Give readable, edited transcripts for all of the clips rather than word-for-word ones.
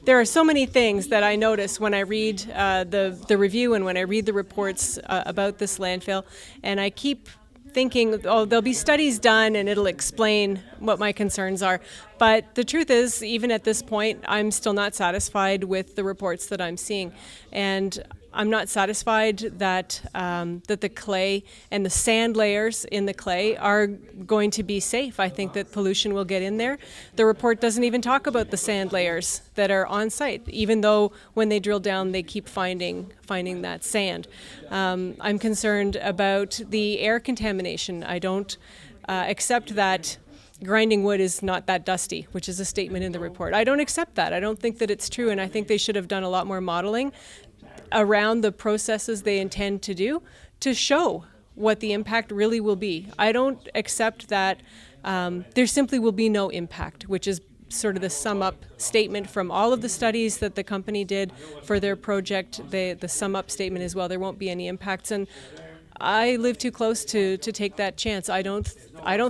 There are so many things that I notice when I read the review and when I read the reports about this landfill, and I keep thinking, oh, there'll be studies done and it'll explain what my concerns are. But the truth is, even at this point, I'm still not satisfied with the reports that I'm seeing. And I'm not satisfied that that the clay and the sand layers in the clay are going to be safe. I think that pollution will get in there. The report doesn't even talk about the sand layers that are on site, even though when they drill down, they keep finding that sand. I'm concerned about the air contamination. I don't accept that grinding wood is not that dusty, which is a statement in the report. I don't accept that. I don't think that it's true, and I think they should have done a lot more modeling around the processes they intend to do to show what the impact really will be. I don't accept that there simply will be no impact, which is sort of the sum up statement from all of the studies that the company did for their project. The sum up statement is, well, there won't be any impacts, and I live too close to take that chance. I don't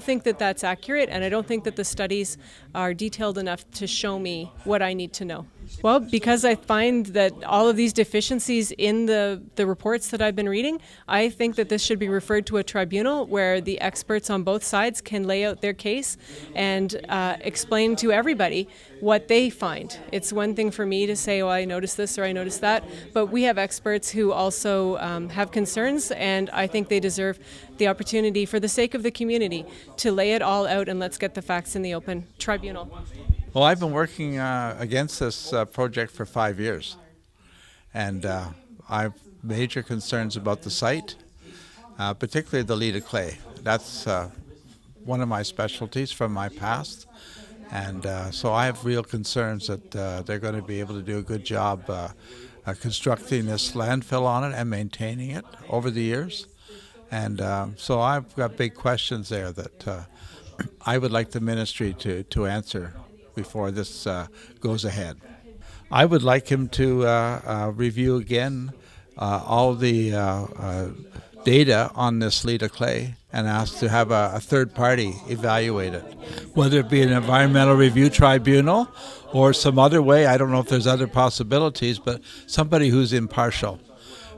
think that that's accurate, and I don't think that the studies are detailed enough to show me what I need to know. Well, because I find that all of these deficiencies in the reports that I've been reading, I think that this should be referred to a tribunal where the experts on both sides can lay out their case and explain to everybody what they find. It's one thing for me to say, oh, I noticed this or I noticed that, but we have experts who also have concerns, and I think they deserve the opportunity, for the sake of the community, to lay it all out, and let's get the facts in the open. Tribunal. Well, I've been working against this project for 5 years, and I have major concerns about the site, particularly the Leda clay. That's one of my specialties from my past, and so I have real concerns that they're going to be able to do a good job constructing this landfill on it and maintaining it over the years. And so I've got big questions there that I would like the ministry to answer before this goes ahead. I would like him to review again all the data on this Leda clay and ask to have a third party evaluate it, whether it be an environmental review tribunal or some other way. I don't know if there's other possibilities, but somebody who's impartial,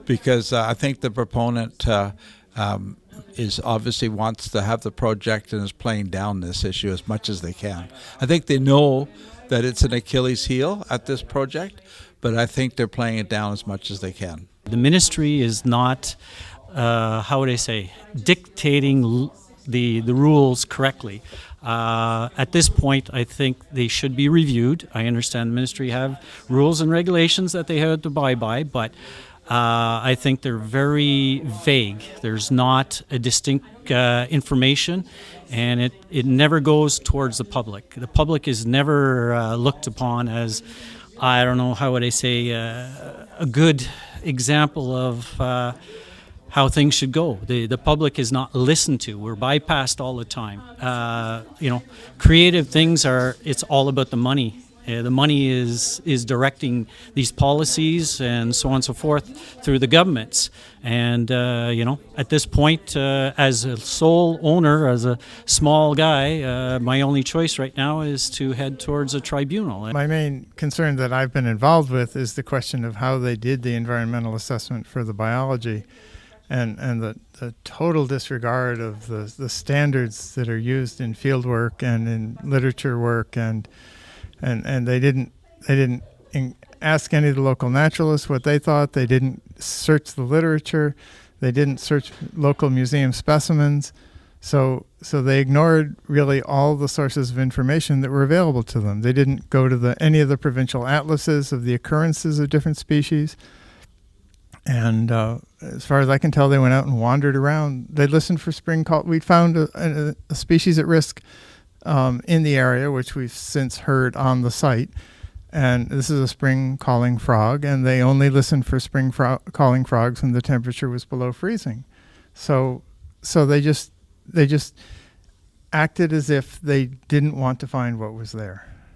because I think the proponent is obviously wants to have the project and is playing down this issue as much as they can. I think they know that it's an Achilles heel at this project, but I think they're playing it down as much as they can. The ministry is not, dictating the rules correctly. At this point, I think they should be reviewed. I understand the ministry have rules and regulations that they have to abide by, but I think they're very vague. There's not a distinct information, and it never goes towards the public. The public is never looked upon as, I don't know, how would I say, a good example of how things should go. The public is not listened to. We're bypassed all the time. Creative things it's all about the money. The money is directing these policies and so on and so forth through the governments. And, at this point, as a sole owner, as a small guy, my only choice right now is to head towards a tribunal. My main concern that I've been involved with is the question of how they did the environmental assessment for the biology, and the total disregard of the standards that are used in field work and in literature work, and they didn't ask any of the local naturalists what they thought. They didn't search the literature. They didn't search local museum specimens. So they ignored really all the sources of information that were available to them. They didn't go to any of the provincial atlases of the occurrences of different species. And as far as I can tell, they went out and wandered around. They listened for spring call. We found a species at risk in the area, which we've since heard on the site. And this is a spring calling frog, and they only listened for spring calling frogs when the temperature was below freezing. So they just acted as if they didn't want to find what was there.